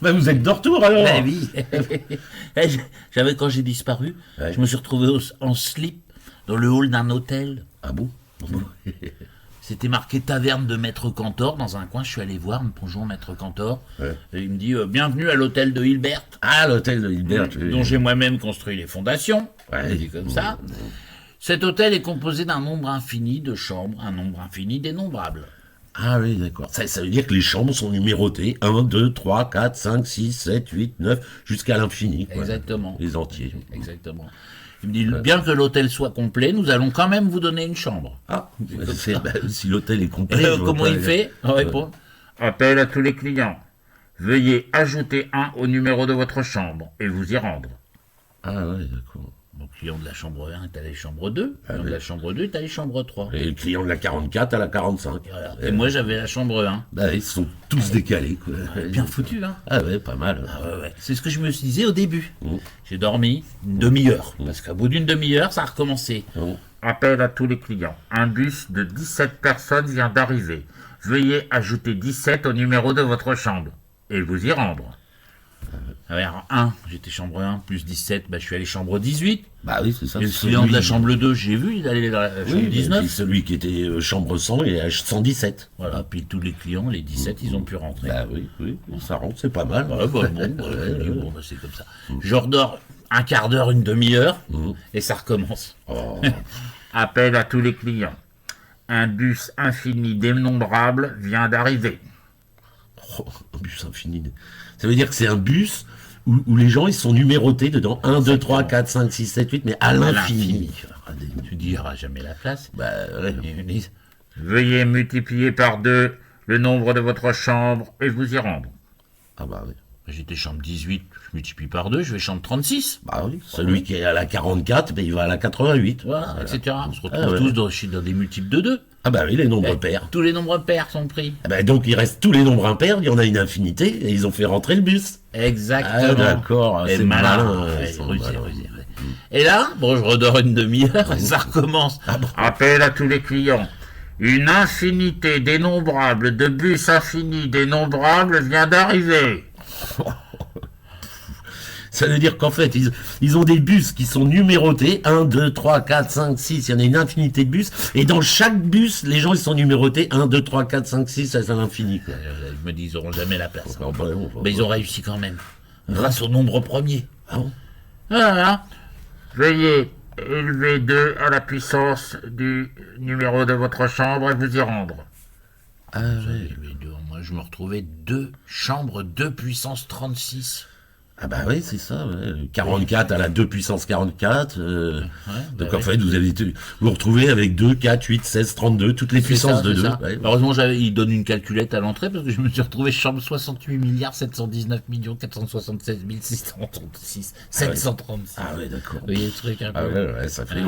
Bah, vous êtes de retour, alors. Ben oui. J'avais, quand j'ai disparu, Ouais. je me suis retrouvé en slip dans le hall d'un hôtel. Ah bon? C'était marqué taverne de Maître Cantor. Dans un coin, je suis allé voir, bonjour Maître Cantor. Ouais. Et il me dit, bienvenue à l'hôtel de Hilbert, Ah, l'hôtel de Hilbert. dont j'ai moi-même construit les fondations. Ouais. Il dit comme ça. Cet hôtel est composé d'un nombre infini de chambres, un nombre infini dénombrable. Ah oui, d'accord. Ça veut dire que les chambres sont numérotées. 1, 2, 3, 4, 5, 6, 7, 8, 9, jusqu'à l'infini. Quoi. Exactement. Les entiers. Exactement. Il me dit, bien que l'hôtel soit complet, nous allons quand même vous donner une chambre. Ah, si l'hôtel est complet. je vois Comment pas- il fait? On répond. Appel à tous les clients. Veuillez ajouter 1 au numéro de votre chambre et vous y rendre. Ah ouais, d'accord. Le client de la chambre 1 est allé à la chambre 2, le client de la chambre 2 est allé à la chambre 3. Et le client de la 44 à la 45. Voilà. Et moi j'avais la chambre 1. Bah, ils sont tous décalés, quoi. Bien foutu, hein. Ah ouais, pas mal. Ouais. C'est ce que je me disais au début. Mmh. J'ai dormi une demi-heure, parce qu'à bout d'une demi-heure, ça a recommencé. Mmh. Appel à tous les clients. Un bus de 17 personnes vient d'arriver. Veuillez ajouter 17 au numéro de votre chambre et vous y rendre. Alors 1, j'étais chambre 1, plus 17, je suis allé chambre 18. Bah oui, c'est ça. Et le client de la chambre 2, j'ai vu, il allait dans la chambre Oui, 19. et puis celui qui était chambre 100, il est à 117. Voilà, puis tous les clients, les 17, ils ont pu rentrer. Bah oui, ça rentre, c'est pas mal. C'est comme ça. Je redors un quart d'heure, une demi-heure, et ça recommence. Oh. Appel à tous les clients. Un bus infini dénombrable vient d'arriver. Oh, un bus infini. Ça veut dire que c'est un bus où les gens, ils sont numérotés dedans. 1, 2, 3, 4, 5, 6, 7, 8, mais à l'infini. Tu dis, il n'y aura jamais la place. Bah ouais. Et ils disent, veuillez multiplier par 2 le nombre de votre chambre et vous y rendre. Ah bah oui. J'étais chambre 18, je multiplie par 2, je vais chambre 36. Bah oui. Celui qui est à la 44, ben, il va à la 88. Voilà, etc. On se retrouve tous dans des multiples de 2. Ah bah oui, les nombres pairs. Tous les nombres pairs sont pris. Ah bah donc il reste tous les nombres impairs, il y en a une infinité, et ils ont fait rentrer le bus. Exactement. Ah d'accord, Et c'est malin. malin. Ouais, rusé. Et là, bon, je redors une demi-heure et ça recommence. Appel à tous les clients. Une infinité dénombrable de bus infinis dénombrables vient d'arriver. Ça veut dire qu'en fait, ils ont des bus qui sont numérotés. 1, 2, 3, 4, 5, 6. Il y en a une infinité de bus. Et dans chaque bus, les gens, ils sont numérotés. 1, 2, 3, 4, 5, 6. Ça, c'est l'infini. Quoi. Je me dis, ils n'auront jamais la place. Mais ils ont réussi quand même. Grâce au nombre premier. Ah bon? Voilà. Veuillez élever 2 à la puissance du numéro de votre chambre et vous y rendre. Ah ouais. Moi, je me retrouvais 2 chambres 2 puissance 36. Ah bah oui, c'est ça. Ouais. 44 à la 2 puissance 44. Donc en fait, vous retrouvez avec 2, 4, 8, 16, 32, toutes les puissances de 2. Ouais. Heureusement, il donne une calculette à l'entrée parce que je me suis retrouvé chambre 68 milliards 719 millions 476 636 736. Ah ouais, d'accord. Vous voyez le truc un peu. Ah ouais, ça fait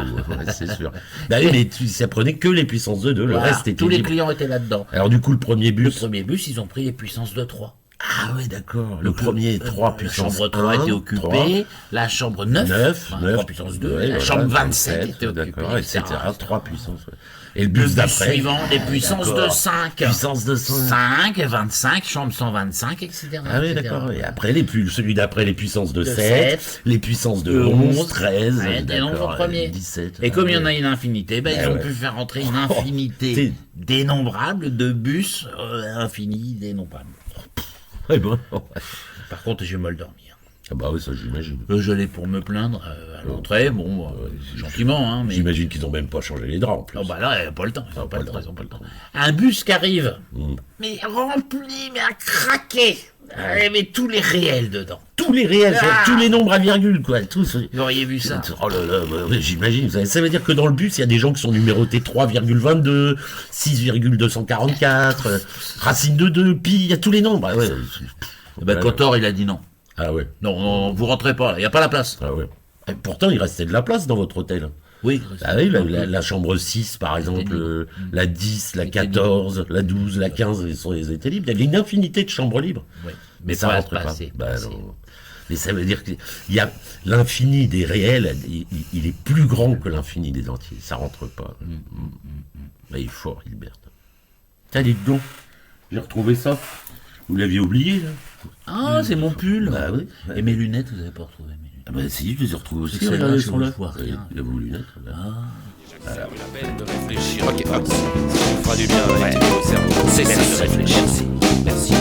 c'est sûr. Bah oui, mais ça prenait que les puissances de 2, le reste était tous les libre. clients étaient là-dedans. Alors du coup, le premier bus, ils ont pris les puissances de 3. Ah ouais, d'accord. Le premier 3 puissance 1. La chambre 3 était occupée, 3. La chambre 9 3 puissance 2, ouais, la chambre 27 était occupée, etc. 3 puissances. Ouais. Et le bus d'après suivant, des puissances de 5. Puissance de 5. 25, chambre 125, etc. Ah oui, d'accord. Et après, celui d'après, les puissances de 7, les puissances de 11, 13, des nombres premiers. 17. Et comme il y en a une infinité, ils ont pu faire rentrer une infinité dénombrable de bus infinis dénombrables. Ouais, bon. Par contre, j'ai mal dormi. Ah bah oui, ça j'imagine. Je l'ai pour me plaindre à l'entrée, gentiment, hein. Mais... J'imagine qu'ils n'ont même pas changé les draps en plus. Oh bah là, ils n'ont pas le temps. Ils n'ont pas le temps. Un bus qui arrive, mais rempli, mais à craquer. Mais tous les réels dedans. Tous les réels, tous les nombres à virgule, quoi. Tous. Vous auriez vu ça? Oh là là, j'imagine. Ça veut dire que dans le bus, il y a des gens qui sont numérotés 3,22, 6,244, racine de 2, pi, il y a tous les nombres. Ah ouais. Cantor, il a dit non. Ah ouais. Non, vous rentrez pas, il n'y a pas la place. Ah ouais. Et pourtant, il restait de la place dans votre hôtel. Oui. Ah oui, la chambre 6, par exemple, la 10, la 14, la 12, la 15, ils étaient libres. Il y avait une infinité de chambres libres. Oui. Mais ça rentre pas. Non. Mais ça veut dire qu'il y a l'infini des réels, il est plus grand que l'infini des entiers. Ça rentre pas. Mais il est fort, Hilbert. Tiens, dites donc, j'ai retrouvé ça. Vous l'aviez oublié, là? Ah, c'est mon pull. Bah oui. Et mes lunettes, vous avez pas retrouvé mes lunettes. Ah bah si, je les ai retrouvées aussi. C'est Regardez, là, elles sont là. je vois rien. Il y a vos lunettes. Ça vaut la peine de réfléchir. Ok, hop, ça vous fera du bien à au cerveau. C'est ça de réfléchir. Merci.